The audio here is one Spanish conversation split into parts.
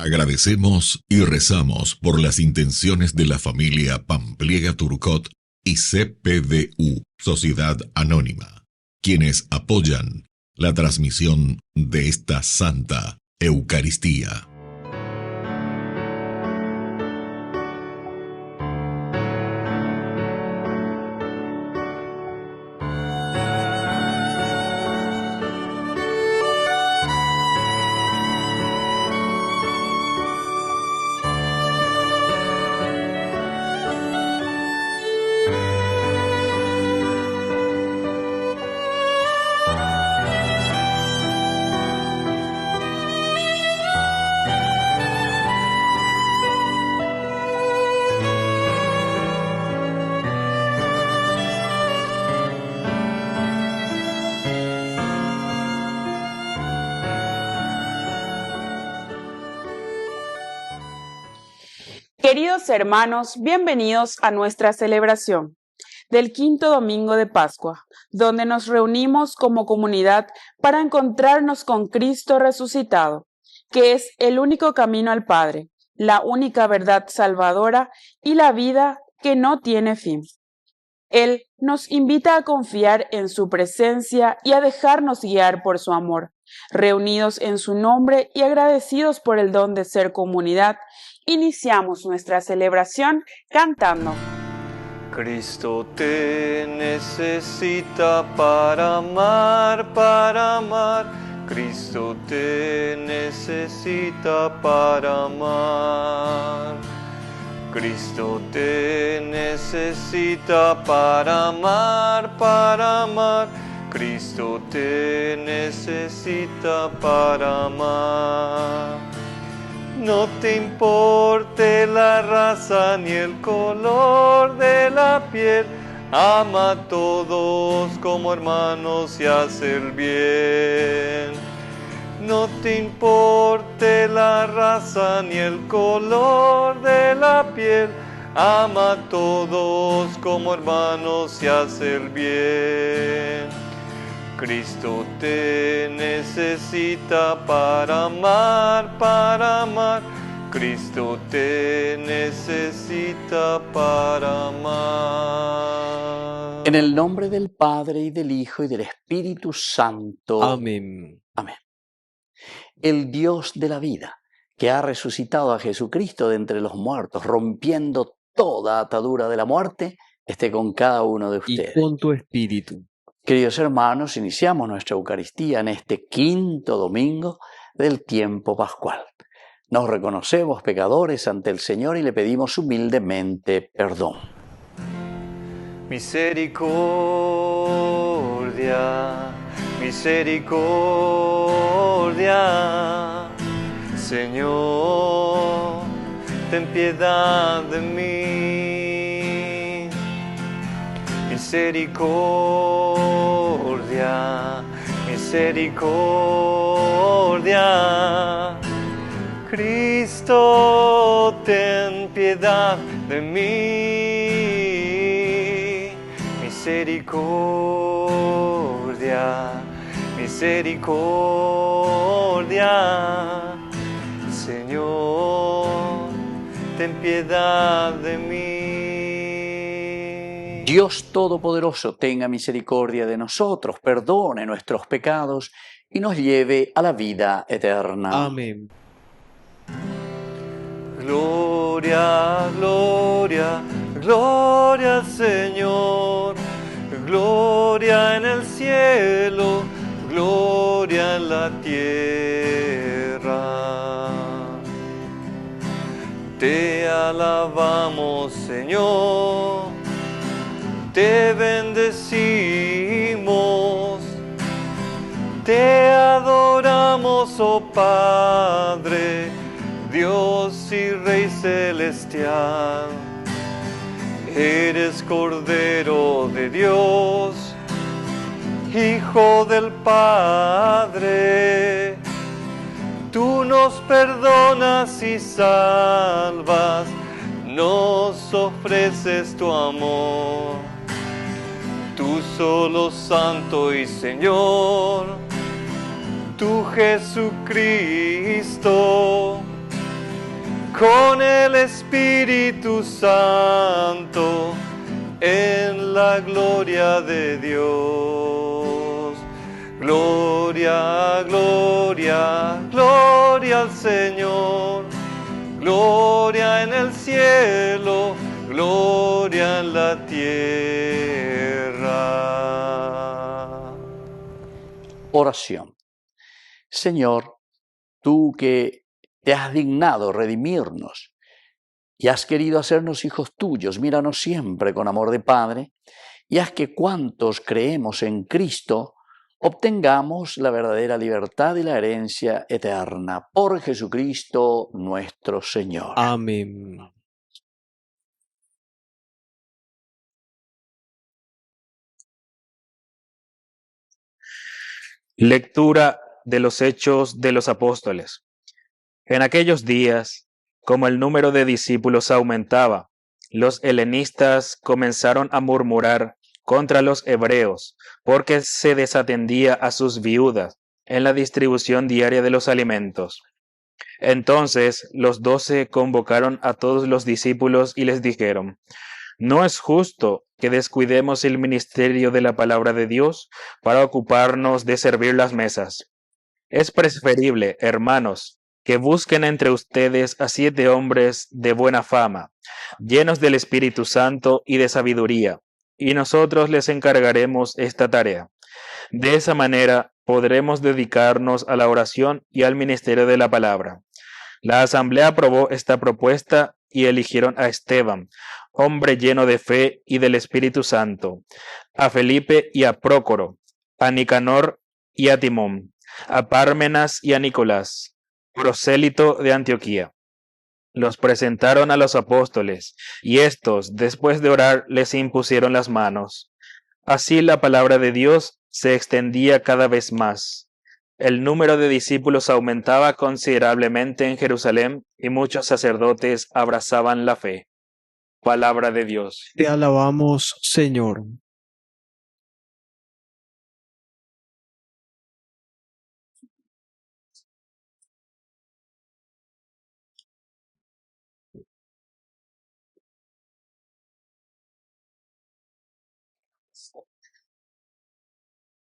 Agradecemos y rezamos por las intenciones de la familia Pampliega Turcot y CPDU, Sociedad Anónima, quienes apoyan la transmisión de esta Santa Eucaristía. Queridos hermanos, bienvenidos a nuestra celebración del quinto domingo de Pascua, donde nos reunimos como comunidad para encontrarnos con Cristo resucitado, que es el único camino al Padre, la única verdad salvadora y la vida que no tiene fin. Él nos invita a confiar en su presencia y a dejarnos guiar por su amor. Reunidos en su nombre y agradecidos por el don de ser comunidad, iniciamos nuestra celebración cantando. Cristo te necesita para amar, para amar. Cristo te necesita para amar. Cristo te necesita para amar, para amar. Cristo te necesita para amar. No te importe la raza ni el color de la piel, ama a todos como hermanos y hace el bien. No te importe la raza ni el color de la piel, ama a todos como hermanos y hace el bien. Cristo te necesita para amar, para amar. Cristo te necesita para amar. En el nombre del Padre, y del Hijo, y del Espíritu Santo. Amén. Amén. El Dios de la vida, que ha resucitado a Jesucristo de entre los muertos, rompiendo toda atadura de la muerte, esté con cada uno de ustedes. Y con tu espíritu. Queridos hermanos, iniciamos nuestra Eucaristía en este quinto domingo del tiempo pascual. Nos reconocemos pecadores ante el Señor y le pedimos humildemente perdón. Misericordia, misericordia, Señor, ten piedad de mí. Misericordia, misericordia, Cristo, ten piedad de mí. Misericordia, misericordia, Señor, ten piedad de mí. Dios Todopoderoso tenga misericordia de nosotros, perdone nuestros pecados y nos lleve a la vida eterna. Amén. Gloria, gloria, gloria al Señor. Gloria en el cielo, gloria en la tierra. Te alabamos, Señor. Te bendecimos, te adoramos, oh Padre, Dios y Rey celestial. Eres Cordero de Dios, Hijo del Padre. Tú nos perdonas y salvas, nos ofreces tu amor. Tú solo Santo y Señor, tú Jesucristo, con el Espíritu Santo, en la gloria de Dios. Gloria, gloria, gloria al Señor. Gloria en el cielo, gloria en la tierra. Oración. Señor, tú que te has dignado redimirnos y has querido hacernos hijos tuyos, míranos siempre con amor de Padre y haz que cuantos creemos en Cristo obtengamos la verdadera libertad y la herencia eterna. Por Jesucristo nuestro Señor. Amén. Lectura de los Hechos de los Apóstoles. En aquellos días, como el número de discípulos aumentaba, los helenistas comenzaron a murmurar contra los hebreos, porque se desatendía a sus viudas en la distribución diaria de los alimentos. Entonces los 12 convocaron a todos los discípulos y les dijeron: no es justo que descuidemos el ministerio de la palabra de Dios para ocuparnos de servir las mesas. Es preferible, hermanos, que busquen entre ustedes a 7 hombres de buena fama, llenos del Espíritu Santo y de sabiduría, y nosotros les encargaremos esta tarea. De esa manera podremos dedicarnos a la oración y al ministerio de la palabra. La asamblea aprobó esta propuesta y eligieron a Esteban, hombre lleno de fe y del Espíritu Santo, a Felipe y a Prócoro, a Nicanor y a Timón, a Pármenas y a Nicolás, prosélito de Antioquía. Los presentaron a los apóstoles, y éstos, después de orar, les impusieron las manos. Así la palabra de Dios se extendía cada vez más. El número de discípulos aumentaba considerablemente en Jerusalén, y muchos sacerdotes abrazaban la fe. Palabra de Dios. Te alabamos, Señor.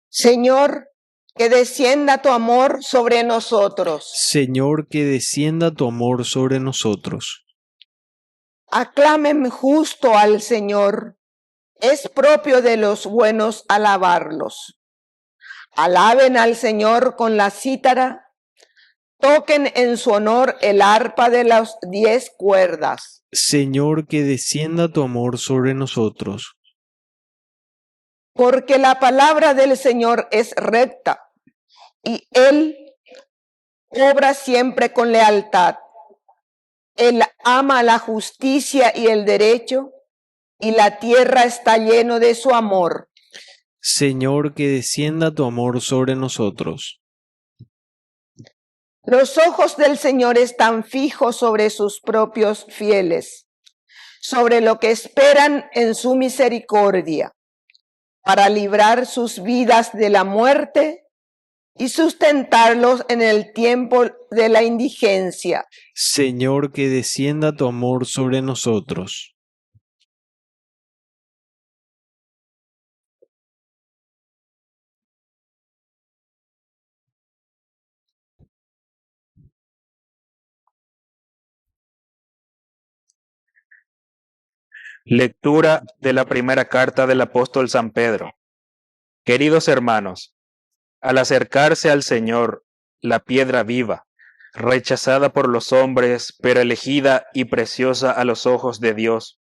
Señor, que descienda tu amor sobre nosotros. Señor, que descienda tu amor sobre nosotros. Aclamen justo al Señor. Es propio de los buenos alabarlos. Alaben al Señor con la cítara. Toquen en su honor el arpa de las 10 cuerdas. Señor, que descienda tu amor sobre nosotros. Porque la palabra del Señor es recta, y Él obra siempre con lealtad. Él ama la justicia y el derecho, y la tierra está lleno de su amor. Señor, que descienda tu amor sobre nosotros. Los ojos del Señor están fijos sobre sus propios fieles, sobre lo que esperan en su misericordia, para librar sus vidas de la muerte y sustentarlos en el tiempo de la indigencia. Señor, que descienda tu amor sobre nosotros. Lectura de la primera carta del apóstol San Pedro. Queridos hermanos, al acercarse al Señor, la piedra viva, rechazada por los hombres, pero elegida y preciosa a los ojos de Dios,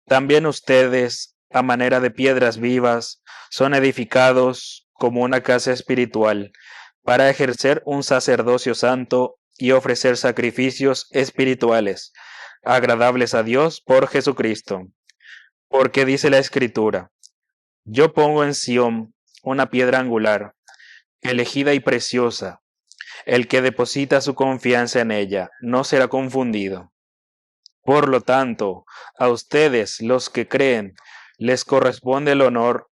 también ustedes, a manera de piedras vivas, son edificados como una casa espiritual, para ejercer un sacerdocio santo y ofrecer sacrificios espirituales, agradables a Dios por Jesucristo. Porque dice la Escritura: yo pongo en Sión una piedra angular, elegida y preciosa. El que deposita su confianza en ella no será confundido. Por lo tanto, a ustedes, los que creen, les corresponde el honor.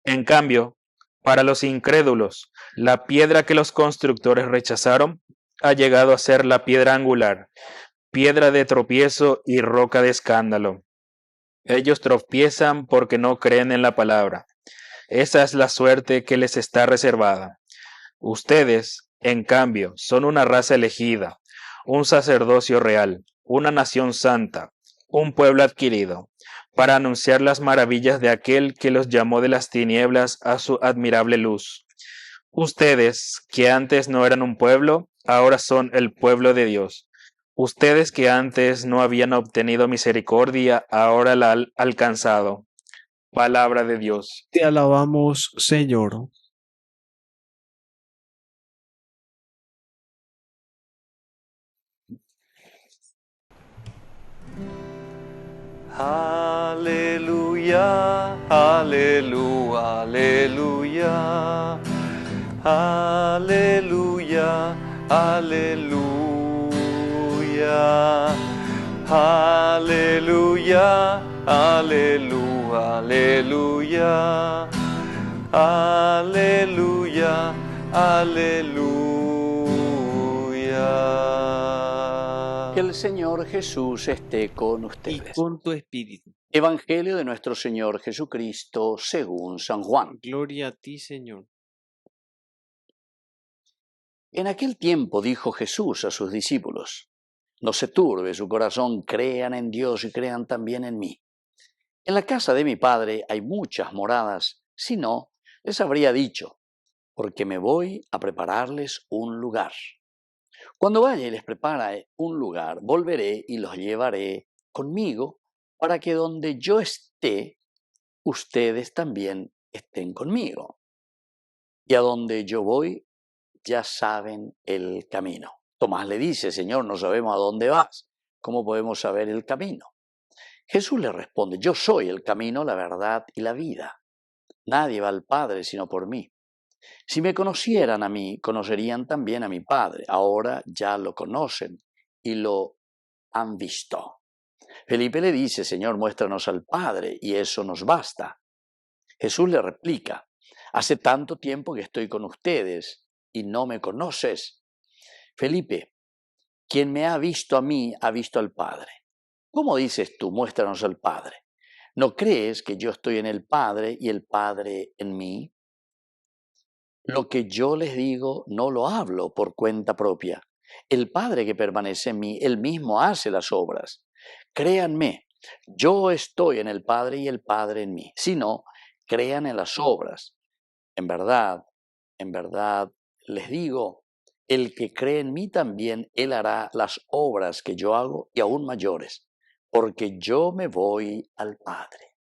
En cambio, para los incrédulos, la piedra que los constructores rechazaron ha llegado a ser la piedra angular, piedra de tropiezo y roca de escándalo. Ellos tropiezan porque no creen en la palabra. Esa es la suerte que les está reservada. Ustedes, en cambio, son una raza elegida, un sacerdocio real, una nación santa, un pueblo adquirido, para anunciar las maravillas de aquel que los llamó de las tinieblas a su admirable luz. Ustedes, que antes no eran un pueblo, ahora son el pueblo de Dios. Ustedes que antes no habían obtenido misericordia, ahora la han alcanzado. Palabra de Dios. Te alabamos, Señor. Aleluya, aleluya, aleluya, aleluya, aleluya, aleluya, aleluya, aleluya, aleluya, aleluya. Que el Señor Jesús esté con Y ustedes. con tu espíritu. Evangelio de nuestro Señor Jesucristo según San Juan. Gloria a ti, Señor. En aquel tiempo dijo Jesús a sus discípulos: No se turbe su corazón, crean en Dios y crean también en mí. En la casa de mi Padre hay muchas moradas, si no, les habría dicho, porque me voy a prepararles un lugar. Cuando vaya y les prepare un lugar, volveré y los llevaré conmigo, para que donde yo esté, ustedes también estén conmigo. Y a donde yo voy, ya saben el camino. Tomás le dice: Señor, no sabemos a dónde vas. ¿Cómo podemos saber el camino? Jesús le responde: Yo soy el camino, la verdad y la vida. Nadie va al Padre sino por mí. Si me conocieran a mí, conocerían también a mi Padre. Ahora ya lo conocen y lo han visto. Felipe le dice: Señor, muéstranos al Padre y eso nos basta. Jesús le replica: Hace tanto tiempo que estoy con ustedes y no me conoces. Felipe, quien me ha visto a mí, ha visto al Padre. ¿Cómo dices tú, muéstranos al Padre? ¿No crees que yo estoy en el Padre y el Padre en mí? Lo que yo les digo no lo hablo por cuenta propia. El Padre que permanece en mí, Él mismo hace las obras. Créanme, yo estoy en el Padre y el Padre en mí. Si no, crean en las obras. En verdad les digo, el que cree en mí también, Él hará las obras que yo hago y aún mayores, porque yo me voy al Padre.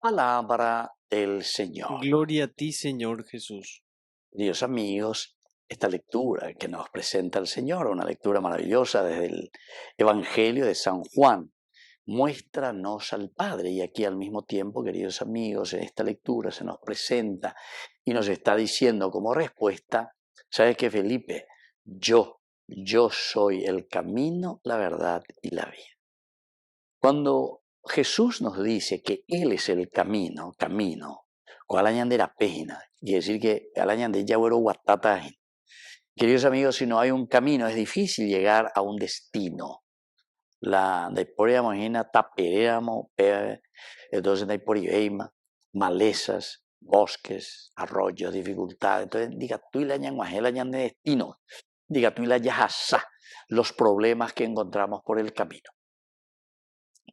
Palabra del Señor. Gloria a ti, Señor Jesús. Queridos amigos, esta lectura que nos presenta el Señor, una lectura maravillosa desde el Evangelio de San Juan, muéstranos al Padre. Y aquí al mismo tiempo, queridos amigos, en esta lectura se nos presenta y nos está diciendo como respuesta: ¿sabes qué, Felipe? Yo soy el camino, la verdad y la vida. Cuando Jesús nos dice que Él es el camino, cual añandera pena, y decir que al añande ya huero guatata. Queridos amigos, si no hay un camino, es difícil llegar a un destino. La de por imagina taperéramos, entonces de por malezas, bosques, arroyos, dificultades. Entonces, diga tú y la ñan de destino, diga tú y la yajasa, los problemas que encontramos por el camino.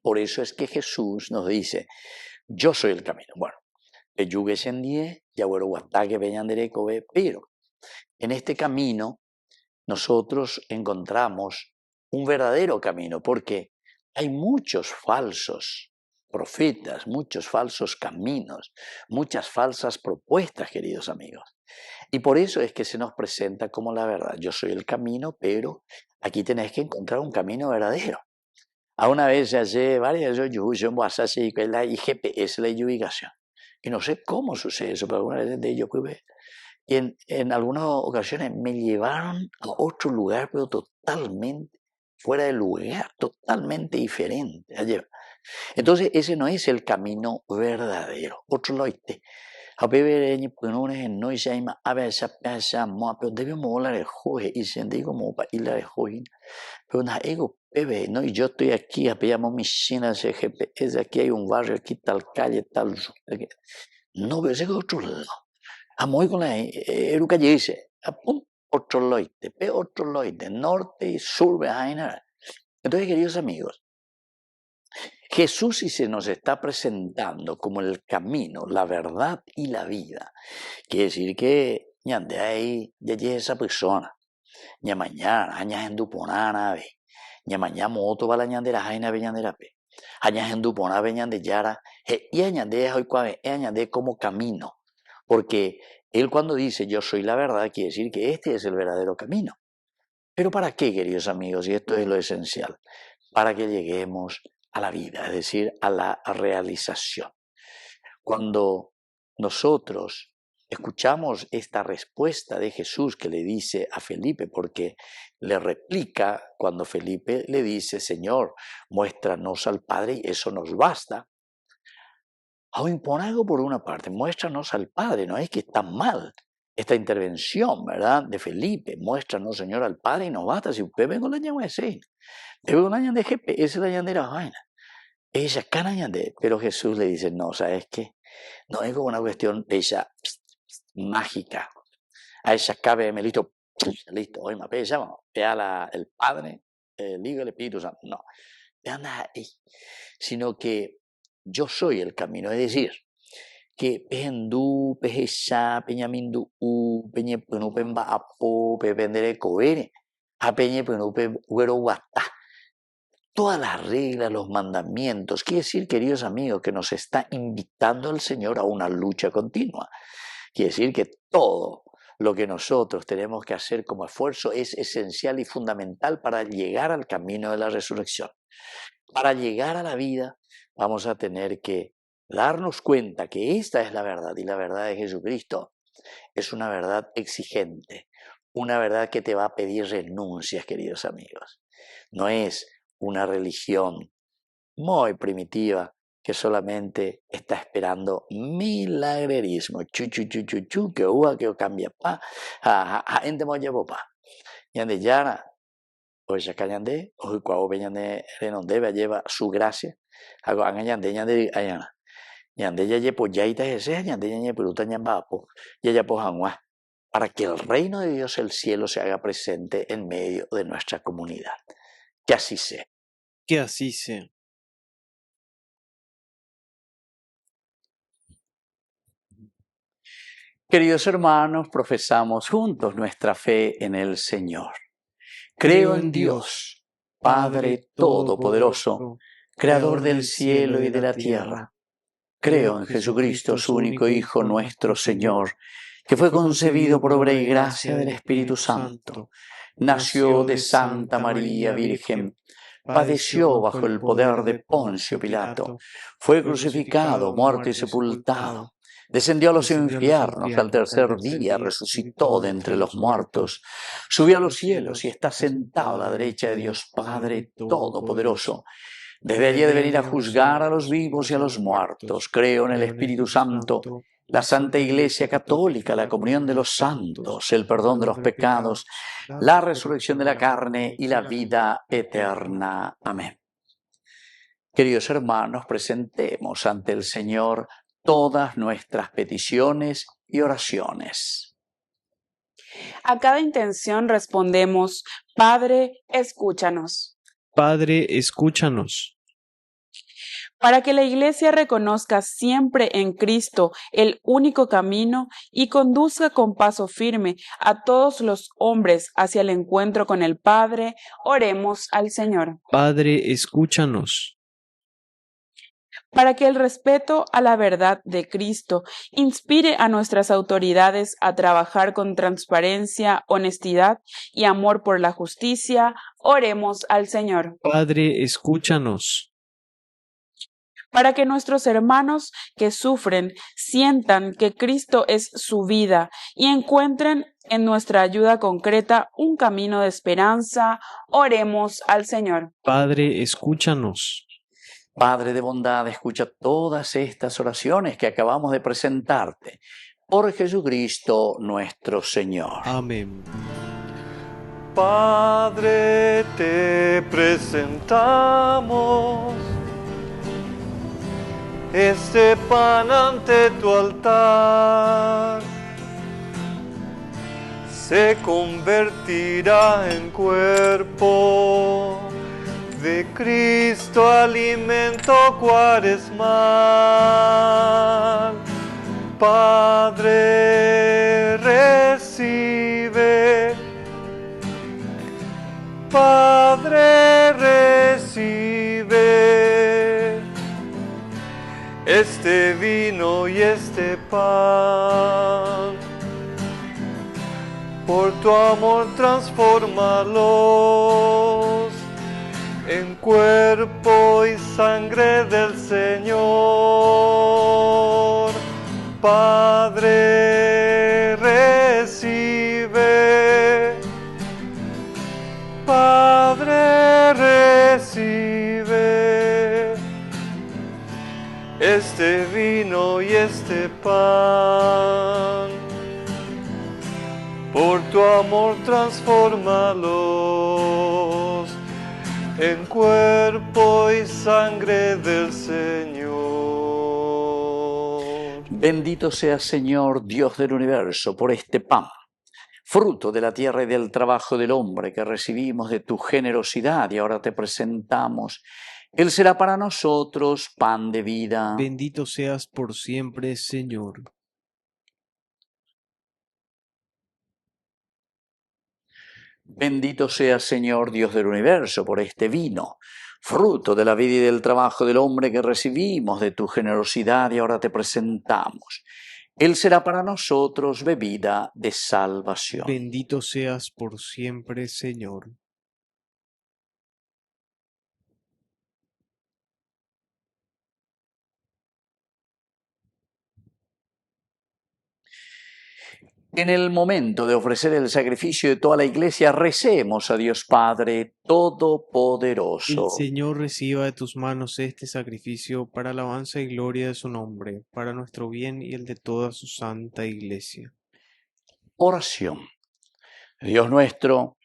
Por eso es que Jesús nos dice: yo soy el camino. Bueno, pero en este camino nosotros encontramos un verdadero camino, porque hay muchos falsos profetas, muchos falsos caminos, muchas falsas propuestas, queridos amigos. Y por eso es que se nos presenta como la verdad. Yo soy el camino, pero aquí tenés que encontrar un camino verdadero. A una vez hace varias veces yo con la GPS, la ubicación. Y no sé cómo sucede eso, pero alguna vez de ellos y en algunas ocasiones me llevaron a otro lugar, pero totalmente fuera de lugar, totalmente diferente. Entonces ese no es el camino verdadero. Otro lo Hapevereñi punune no ishaima abesha pesha mo pero debemos volar el joje y se digo como para ir a joje. Pero na ego bebé, no, y yo estoy aquí, apoyamos mi China, GPS, aquí hay un barrio, aquí tal calle, tal. No, pero ese es otro lado. Amo con la eruca dice, apun otro loite, pe otro loite, norte y sur, behind. Entonces, queridos amigos, Jesús sí se nos está presentando como el camino, la verdad y la vida. Quiere decir que ñande ahí ya esa persona, ña mañana, ña enduponana ve, ña mañana moto bala ñandera jaina ve ñandera pe, ña endupona ve ñande yara, y añade hoy cuave, añade como camino, porque él cuando dice yo soy la verdad quiere decir que este es el verdadero camino. Pero ¿para qué, queridos amigos? Y esto es lo esencial, para que lleguemos a la vida, es decir, a la realización. Cuando nosotros escuchamos esta respuesta de Jesús que le dice a Felipe, porque le replica cuando Felipe le dice, Señor, muéstranos al Padre y eso nos basta. O impone algo por una parte, muéstranos al Padre, no es que está mal esta intervención, ¿verdad? De Felipe, muéstranos, Señor, al Padre y nos basta. Si usted vengo la llama de Sein, vengo la llama de GPS, esa es la llama de la vaina. Ella canaña de, pero Jesús le dice, no, ¿sabes qué? No es como una cuestión de ella mágica. A ella cabe, listo, hoy me pesa, vea el Padre, el Hijo y el Espíritu Santo. No, vean ahí, sino que yo soy el camino, es decir, que pehendú, pejesá, peñamindu, peñe penu pemba apo, pependere coere, a peñe penu güero guatá. Todas las reglas, los mandamientos, quiere decir, queridos amigos, que nos está invitando el Señor a una lucha continua. Quiere decir que todo lo que nosotros tenemos que hacer como esfuerzo es esencial y fundamental para llegar al camino de la resurrección. Para llegar a la vida vamos a tener que darnos cuenta que esta es la verdad y la verdad de Jesucristo es una verdad exigente, una verdad que te va a pedir renuncias, queridos amigos. No es una religión muy primitiva que solamente está esperando milagrerismo. Que uva que cambia pa, ente moya popa. Yande yara, hoy ya cañande, hoy cuau peñande renonde lleva su gracia. Hago angayande yande ayana. Yande ya yepo yaita ese, yande ya peruta ñambapo, ya ya pojangua. Para que el reino de Dios, el cielo, se haga presente en medio de nuestra comunidad. Que así sea. Que así sea. Queridos hermanos, profesamos juntos nuestra fe en el Señor. Creo en Dios, Padre Todopoderoso, Creador del cielo y de la tierra. Creo en Jesucristo, su único Hijo, nuestro Señor, que fue concebido por obra y gracia del Espíritu Santo. Nació de Santa María Virgen, padeció bajo el poder de Poncio Pilato, fue crucificado, muerto y sepultado. Descendió a los infiernos, al tercer día resucitó de entre los muertos, subió a los cielos y está sentado a la derecha de Dios Padre Todopoderoso. Desde allí de venir a juzgar a los vivos y a los muertos. Creo en el Espíritu Santo, la Santa Iglesia Católica, la comunión de los santos, el perdón de los pecados, la resurrección de la carne y la vida eterna. Amén. Queridos hermanos, presentemos ante el Señor todas nuestras peticiones y oraciones. A cada intención respondemos, Padre, escúchanos. Padre, escúchanos. Para que la Iglesia reconozca siempre en Cristo el único camino y conduzca con paso firme a todos los hombres hacia el encuentro con el Padre, oremos al Señor. Padre, escúchanos. Para que el respeto a la verdad de Cristo inspire a nuestras autoridades a trabajar con transparencia, honestidad y amor por la justicia, oremos al Señor. Padre, escúchanos. Para que nuestros hermanos que sufren sientan que Cristo es su vida y encuentren en nuestra ayuda concreta un camino de esperanza, oremos al Señor. Padre, escúchanos. Padre de bondad, escucha todas estas oraciones que acabamos de presentarte. Por Jesucristo nuestro Señor. Amén. Padre, te presentamos este pan ante tu altar. Se convertirá en cuerpo de Cristo, alimento cuaresmal. Padre, recibe. Padre, recibe este vino y este pan. Por tu amor transfórmalos en cuerpo y sangre del Señor. Padre, recibe. Padre, recibe este vino y este pan. Por tu amor transfórmalos en cuerpo y sangre del Señor. Bendito seas, Señor, Dios del universo, por este pan, fruto de la tierra y del trabajo del hombre que recibimos de tu generosidad y ahora te presentamos. Él será para nosotros pan de vida. Bendito seas por siempre, Señor. Bendito seas, Señor, Dios del universo, por este vino, fruto de la vida y del trabajo del hombre que recibimos de tu generosidad y ahora te presentamos. Él será para nosotros bebida de salvación. Bendito seas por siempre, Señor. En el momento de ofrecer el sacrificio de toda la Iglesia, recemos a Dios Padre Todopoderoso. El Señor reciba de tus manos este sacrificio para alabanza y gloria de su nombre, para nuestro bien y el de toda su santa Iglesia. Oración. Dios nuestro,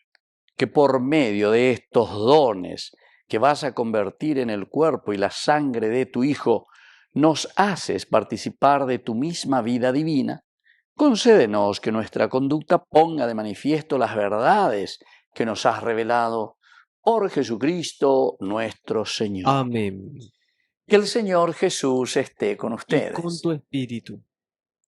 que por medio de estos dones que vas a convertir en el cuerpo y la sangre de tu Hijo, nos haces participar de tu misma vida divina, concédenos que nuestra conducta ponga de manifiesto las verdades que nos has revelado por Jesucristo nuestro Señor. Amén. Que el Señor Jesús esté con Y ustedes. con tu espíritu.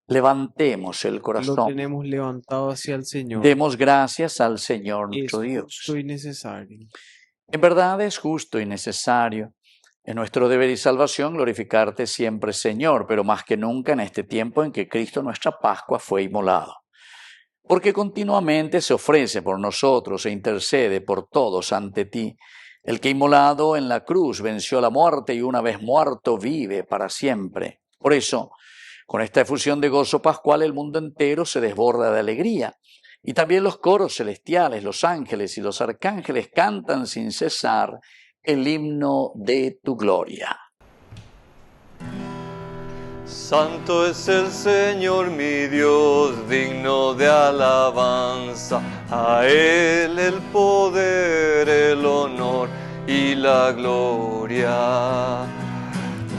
Levantemos el Lo corazón. tenemos levantado hacia el Señor. Demos gracias al Señor Es nuestro Dios. justo y necesario. En verdad es justo y necesario. Es nuestro deber y salvación glorificarte siempre, Señor, pero más que nunca en este tiempo en que Cristo nuestra Pascua fue inmolado. Porque continuamente se ofrece por nosotros e intercede por todos ante ti. El que inmolado en la cruz venció la muerte y una vez muerto vive para siempre. Por eso, con esta efusión de gozo pascual el mundo entero se desborda de alegría. Y también los coros celestiales, los ángeles y los arcángeles cantan sin cesar el himno de tu gloria. Santo es el Señor mi Dios, digno de alabanza. A Él el poder, el honor y la gloria.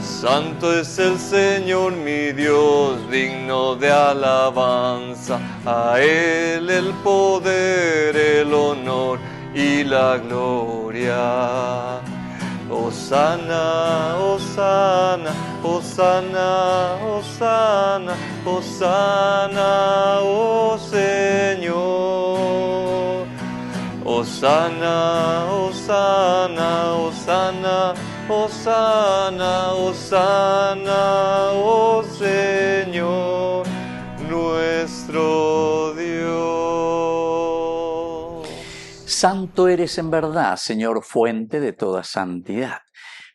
Santo es el Señor mi Dios, digno de alabanza. A Él el poder, el honor y la gloria. Hosana, hosana, hosana, hosana, hosana, oh Señor. Hosana, hosana, hosana, hosana, hosana, oh Señor, nuestro Dios. Santo eres en verdad, Señor, fuente de toda santidad.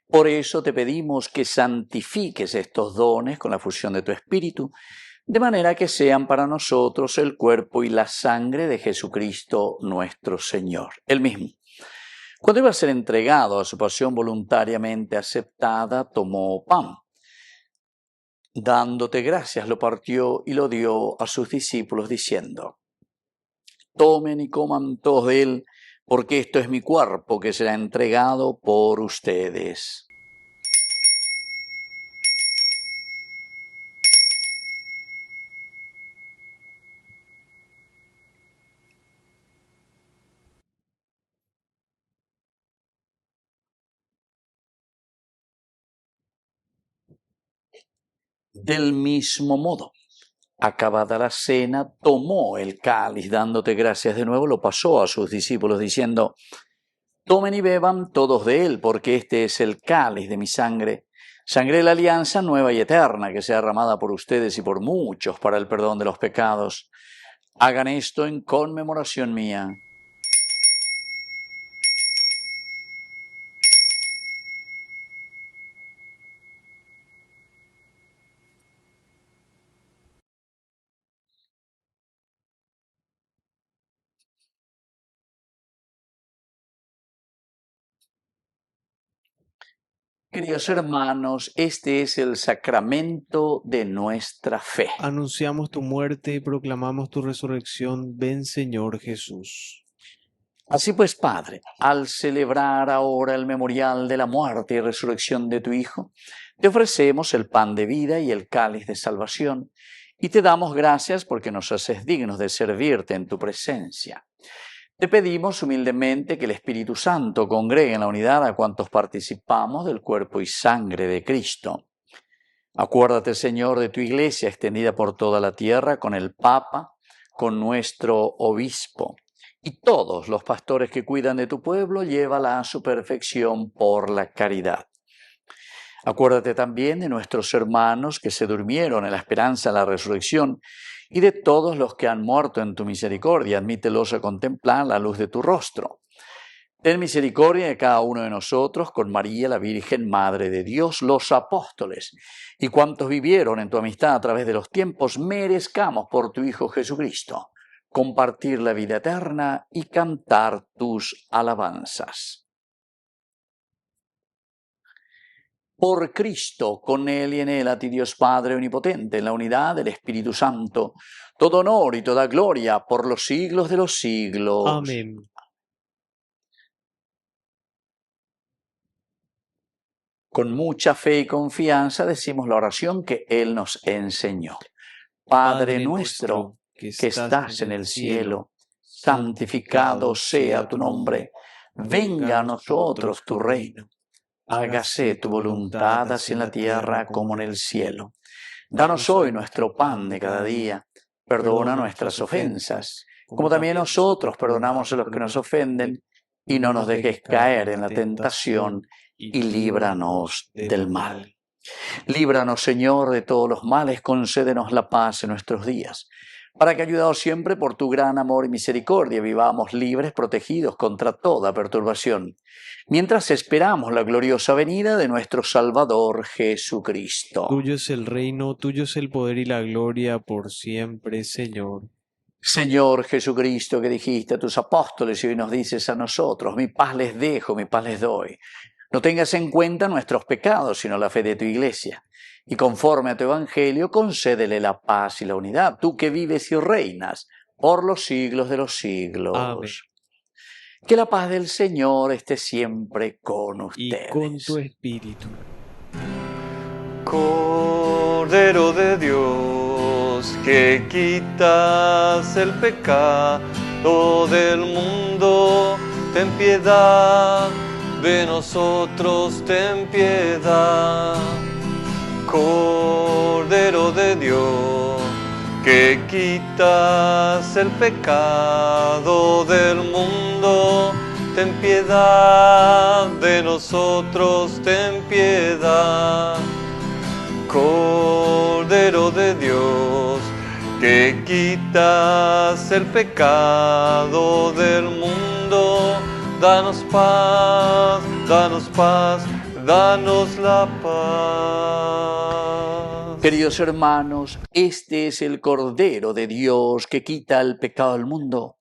Por eso te pedimos que santifiques estos dones con la fusión de tu Espíritu, de manera que sean para nosotros el cuerpo y la sangre de Jesucristo nuestro Señor. Él mismo, Cuando iba a ser entregado a su pasión voluntariamente aceptada, tomó pan. Dándote gracias, lo partió y lo dio a sus discípulos, diciendo: Tomen y coman todos de él, porque esto es mi cuerpo que será entregado por ustedes. Del mismo modo, acabada la cena, tomó el cáliz, dándote gracias de nuevo, lo pasó a sus discípulos, diciendo: Tomen y beban todos de él, porque este es el cáliz de mi sangre, sangre de la alianza nueva y eterna, que sea derramada por ustedes y por muchos para el perdón de los pecados. Hagan esto en conmemoración mía. Queridos hermanos, este es el sacramento de nuestra fe. Anunciamos tu muerte y proclamamos tu resurrección. Ven, Señor Jesús. Así pues, Padre, al celebrar ahora el memorial de la muerte y resurrección de tu Hijo, te ofrecemos el pan de vida y el cáliz de salvación, y te damos gracias porque nos haces dignos de servirte en tu presencia. Te pedimos humildemente que el Espíritu Santo congregue en la unidad a cuantos participamos del cuerpo y sangre de Cristo. Acuérdate, Señor, de tu Iglesia extendida por toda la tierra, con el Papa, con nuestro Obispo, y todos los pastores que cuidan de tu pueblo, llévala a su perfección por la caridad. Acuérdate también de nuestros hermanos que se durmieron en la esperanza de la resurrección, y de todos los que han muerto en tu misericordia, admítelos a contemplar la luz de tu rostro. Ten misericordia de cada uno de nosotros, con María, la Virgen, Madre de Dios, los apóstoles, y cuantos vivieron en tu amistad a través de los tiempos, merezcamos por tu Hijo Jesucristo compartir la vida eterna y cantar tus alabanzas. Por Cristo, con Él y en Él, a ti Dios Padre Omnipotente, en la unidad del Espíritu Santo, todo honor y toda gloria por los siglos de los siglos. Amén. Con mucha fe y confianza decimos la oración que Él nos enseñó. Padre nuestro, que estás en el cielo, santificado sea tu nombre. Venga a nosotros tu reino. Hágase tu voluntad así en la tierra como en el cielo. Danos hoy nuestro pan de cada día. Perdona nuestras ofensas, como también nosotros perdonamos a los que nos ofenden. Y no nos dejes caer en la tentación, y líbranos del mal. Líbranos, Señor, de todos los males, concédenos la paz en nuestros días, para que, ayudados siempre por tu gran amor y misericordia, vivamos libres, protegidos contra toda perturbación, mientras esperamos la gloriosa venida de nuestro Salvador Jesucristo. Tuyo es el reino, tuyo es el poder y la gloria por siempre, Señor. Señor Jesucristo, que dijiste a tus apóstoles y hoy nos dices a nosotros: mi paz les dejo, mi paz les doy. No tengas en cuenta nuestros pecados, sino la fe de tu Iglesia. Y conforme a tu Evangelio, concédele la paz y la unidad, tú que vives y reinas por los siglos de los siglos. Amén. Que la paz del Señor esté siempre con ustedes. Y con tu espíritu. Cordero de Dios, que quitas el pecado del mundo, ten piedad de nosotros, ten piedad. Cordero de Dios, que quitas el pecado del mundo, ten piedad de nosotros, ten piedad. Cordero de Dios, que quitas el pecado del mundo, danos paz, danos paz, danos la paz. Queridos hermanos, este es el Cordero de Dios que quita el pecado del mundo.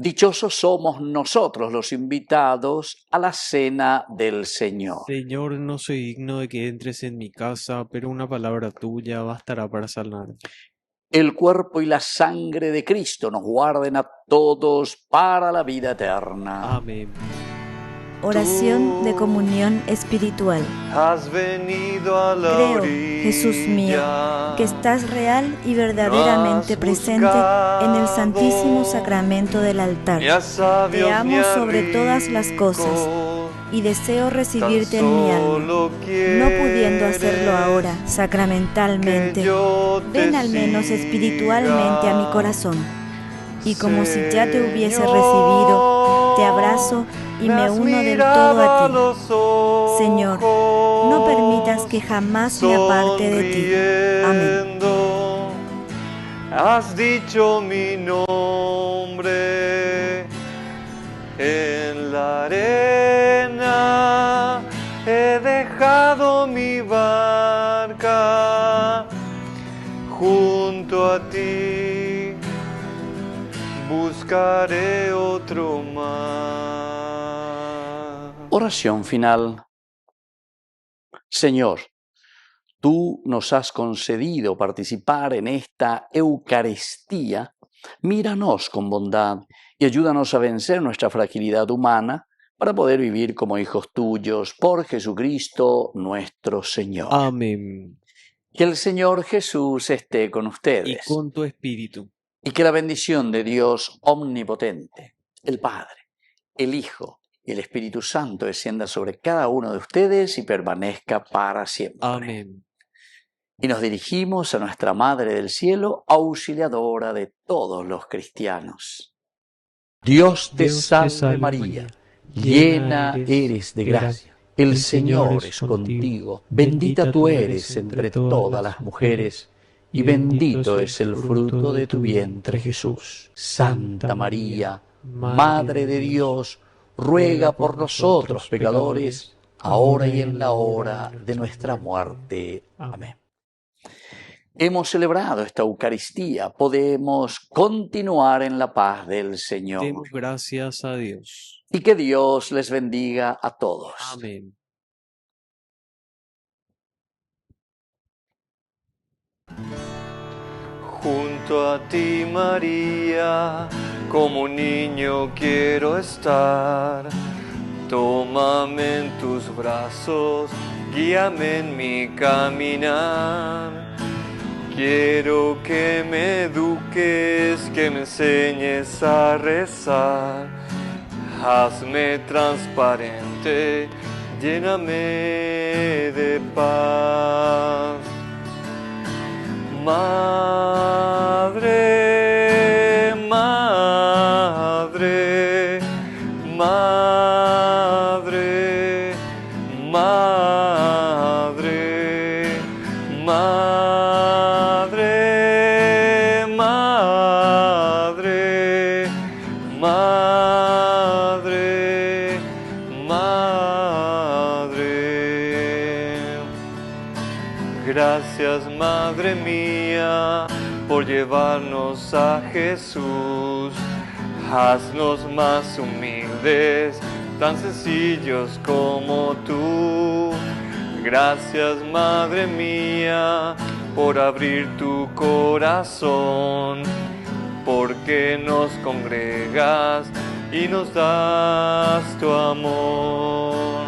Dichosos somos nosotros los invitados a la cena del Señor. Señor, no soy digno de que entres en mi casa, pero una palabra tuya bastará para sanar. El cuerpo y la sangre de Cristo nos guarden a todos para la vida eterna. Amén. Oración de comunión espiritual. Has venido a la Creo, orilla, Jesús mío, que estás real y verdaderamente presente en el santísimo sacramento del altar. Te amo sobre todas las cosas y deseo recibirte en mi alma. No pudiendo hacerlo ahora sacramentalmente, ven al menos espiritualmente a mi corazón. Y como si ya te hubiese recibido, te abrazo y me uno del todo a ti. Señor, no permitas que jamás me aparte de ti. Amén. Has dicho mi nombre en la arena, he dejado mi barca junto a ti, buscaré otro mar. Oración final. Señor, tú nos has concedido participar en esta Eucaristía. Míranos con bondad y ayúdanos a vencer nuestra fragilidad humana para poder vivir como hijos tuyos por Jesucristo nuestro Señor. Amén. Que el Señor Jesús esté con Y ustedes. con tu espíritu. Y que la bendición de Dios omnipotente, el Padre, el Hijo y el Espíritu Santo descienda sobre cada uno de ustedes y permanezca para siempre. Amén. Y nos dirigimos a nuestra Madre del Cielo, auxiliadora de todos los cristianos. Dios te salve María, llena eres de gracia. El Señor es contigo. Bendita tú eres entre todas las mujeres, y bendito es el fruto de tu vientre, Jesús. Santa María, Madre de Dios, ruega por nosotros pecadores, ahora y en la hora de nuestra muerte. Amén. Hemos celebrado esta Eucaristía, podemos continuar en la paz del Señor. Demos gracias a Dios. Y que Dios les bendiga a todos. Amén. Junto a ti, María, como un niño quiero estar. Tómame en tus brazos, guíame en mi caminar. Quiero que me eduques, que me enseñes a rezar. Hazme transparente, lléname de paz. Madre, madre, madre, madre, madre, madre, madre, madre. Gracias, Madre mía, por llevarnos a Jesús. Haznos más humildes, tan sencillos como tú. Gracias, Madre mía, por abrir tu corazón, porque nos congregas y nos das tu amor.